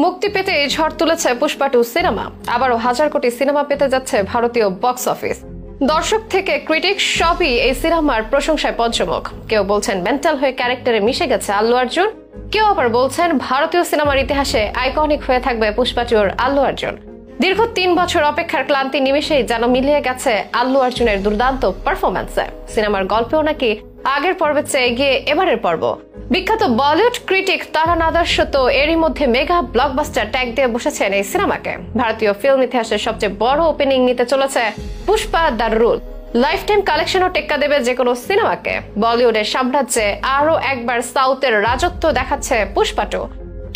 মুক্তি পেতে ঝড় তুলেছে পুষ্পা 2 সিনেমা। আবারও হাজার কোটি সিনেমা পেতে যাচ্ছে ভারতীয় বক্স অফিস। দর্শক থেকে ক্রিটিক সবই এই সিনেমার প্রশংসায় পঞ্চমুখ। কেউ বলছেন মেন্টাল হয়ে ক্যারেক্টারে মিশে গেছে আল্লু অর্জুন, কেউ আবার বলছেন ভারতীয় সিনেমার ইতিহাসে আইকনিক হয়ে থাকবে পুষ্পা 2 আল্লু অর্জুন। দীর্ঘ 3 বছর অপেক্ষার ক্লান্তি নিমেষেই যেন মিলিয়ে গেছে আল্লু অর্জুনের দুর্দান্ত পারফরম্যান্সে। সিনেমার গল্পেও নাকি আগের পর্বের চেয়ে এগিয়ে এবারের পর্ব। বিখ্যাত বলিউড ক্রিটিক তারান আদর্শ তো এরই মধ্যে মেগা ব্লকবাস্টার ট্যাগ দিয়ে বসেছেন এই সিনেমাকে। ভারতীয় ফিল্ম ইতিহাসের সবচেয়ে বড় ওপেনিং নিতে চলেছে Pushpa the rule. Lifetime কালেকশনও টেক্কা দেবে যে কোনো সিনেমাকে। বলিউডের সাম্রাজ্যে আরো একবার সাউথের রাজত্ব দেখাচ্ছে পুষ্পা 2।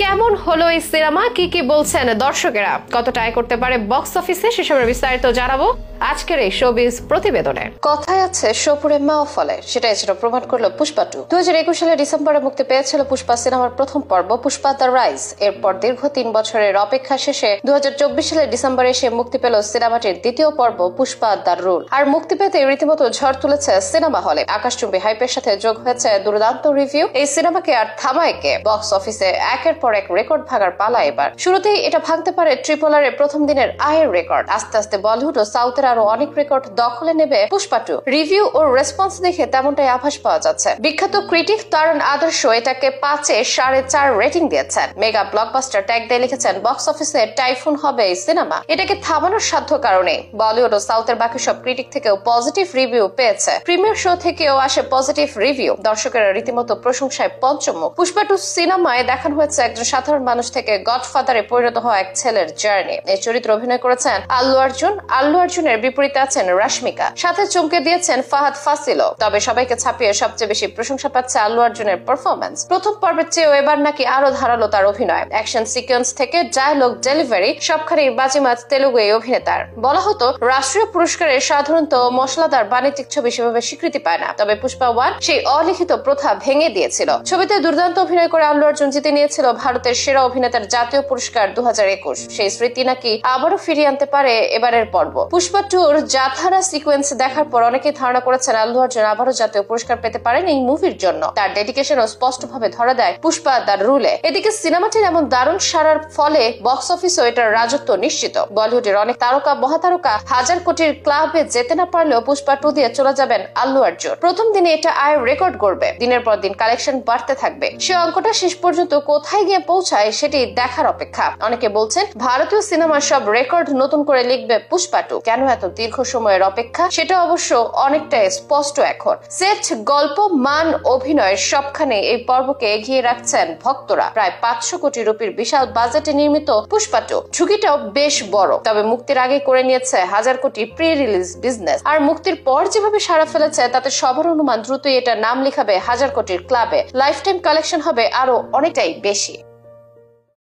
কেমন হলো এই সিনেমা, কি বলছেন দর্শকেরা, কতটা আয় করতে পারে বক্স অফিসে, সেসবের বিস্তারিত জানাবো আজকের এই শোবিজ প্রতিবেদনে। কথায় আছে সোপুরে মাও ফলে, সেটাই ছিল প্রমাণ করলো পুষ্পা 2। 2021 সালের ডিসেম্বরে মুক্তি পেয়েছিল পুষ্পা সিনেমার প্রথম পর্ব পুষ্পা দ্য রাইজ। এরপর দীর্ঘ 3 বছরের অপেক্ষা শেষে 2024 সালের ডিসেম্বরে এসে মুক্তি পেল সিনেমাটির দ্বিতীয় পর্ব পুষ্পা দ্য রুল। আর মুক্তি পেতে রীতিমতো ঝড় তুলেছে সিনেমা হলে। আকাশচুম্বী হাইপের সাথে যোগ হয়েছে দুর্দান্ত রিভিউ। এই সিনেমাকে আর থামায় কে? বক্স অফিসে একের পর এক রেকর্ড ভাঙার পালা এবার। শুরুতেই এটা ভাঙতে পারে ট্রিপল-আর এর প্রথম দিনের আয়ের রেকর্ড। আস্তে আস্তে বলিউড ও সাউথের আরো অনেক রেকর্ড দখলে নেবে পুষ্পা 2। রিভিউ ও রেসপন্স দেখে তেমনটাই আভাস পাওয়া যাচ্ছে। বিখ্যাত ক্রিটিক তারান আদর্শ এটাকে 5-এ 4.5 রেটিং দিয়েছেন। মেগা ব্লকবাস্টার ট্যাগ দিয়ে লিখেছেন বক্স অফিসে টাইফুন হবে এই সিনেমা। এটাকে থামানোর সাধ্য কারণে বলিউড ও সাউথের বাকি সব ক্রিটিক থেকেও পজিটিভ রিভিউ পেয়েছে। প্রিমিয়ার শো থেকেও আসে পজিটিভ রিভিউ। দর্শকেরা রীতিমতো প্রশংসায় পঞ্চমুখ। পুষ্পা 2 সিনেমায় দেখানো হয়েছে একজন সাধারণ মানুষ থেকে গডফাদারে পরিণত হওয়া এক ছেলের জার্নি। এই চরিত্রে অভিনয় করেছেন আল্লু অর্জুন। আল্লু অর্জুনের বিপরীতে আছেন রাশমিকা, সাথে চমকে দিয়েছেন ফাহাদ ফাসিলও। তবে সবাইকে ছাপিয়ে সবচেয়ে বেশি প্রশংসা পাচ্ছে আল্লু অর্জুনের পারফরম্যান্স। প্রথম পর্বের চেয়েও এবার নাকি আরো ধারালো তার অভিনয়। অ্যাকশন সিকোয়েন্স থেকে ডায়লগ ডেলিভারি সবখানেই বাজিমাত তেলুগু এই অভিনেতার। বলা হতো রাষ্ট্রীয় পুরস্কারে সাধারণত মশলাদার বাণিজ্যিক ছবি সেভাবে স্বীকৃতি পায় না, তবে পুষ্পা 1 সেই অলিখিত প্রথা ভেঙে দিয়েছিল। ছবিতে দুর্দান্ত অভিনয় করে আল্লু অর্জুন জিতে নিয়েছিল ভারতের সেরা অভিনেতার জাতীয় পুরস্কার 2021। সেই স্মৃতি নাকি আবারও ফিরিয়ে আনতে পারে এবারের পর্ব। পুষ্পা 2-র জাথারা সিকোয়েন্স দেখার পর অনেকেই ধারণা করেছেন আল্লু অর্জুন আবারও জাতীয় পুরস্কার পেতে পারেন এই মুভির জন্য। তার ডেডিকেশনও স্পষ্টভাবে ধরা দেয় পুষ্পা দ্য রুলে। এদিকে সিনেমাটির এমন দারুণ সারার ফলে বক্স অফিসেও এটার রাজত্ব নিশ্চিত। বলিউডের অনেক তারকা মহাতারকা হাজার কোটির ক্লাবে যেতে না পারলেও পুষ্পা 2 দিয়ে চলে যাবেন আল্লু অর্জুন। প্রথম দিনে এটা আয়ের রেকর্ড গড়বে। দিনের পর দিন কালেকশন বাড়তে থাকবে। সে অঙ্কটা শেষ পর্যন্ত কোথায় গিয়ে পৌঁছায় সেটি দেখার অপেক্ষা। অনেকে বলছেন ভারতীয় সিনেমার সব রেকর্ড নতুন করে লিখবে পুষ্পা 2। কেন এত দীর্ঘ সময়ের অপেক্ষা সেটা অবশ্য অনেকটাই স্পষ্ট এখন। সেট, গল্প, মান, অভিনয় সবখানে এই পর্বকে এগিয়ে রাখছেন ভক্তরা। প্রায় 500 কোটি রুপির বিশাল বাজেটে নির্মিত পুষ্পা 2 ঝুঁকিটাও বেশ বড়। তবে মুক্তির আগে করে নিয়েছে হাজার কোটি প্রি রিলিজ বিজনেস। আর মুক্তির পর যেভাবে সাড়া ফেলেছে তাতে সবার অনুমান দ্রুতই এটা নাম লিখাবে হাজার কোটির ক্লাবে। লাইফ টাইম কালেকশন হবে আরো অনেকটাই বেশি।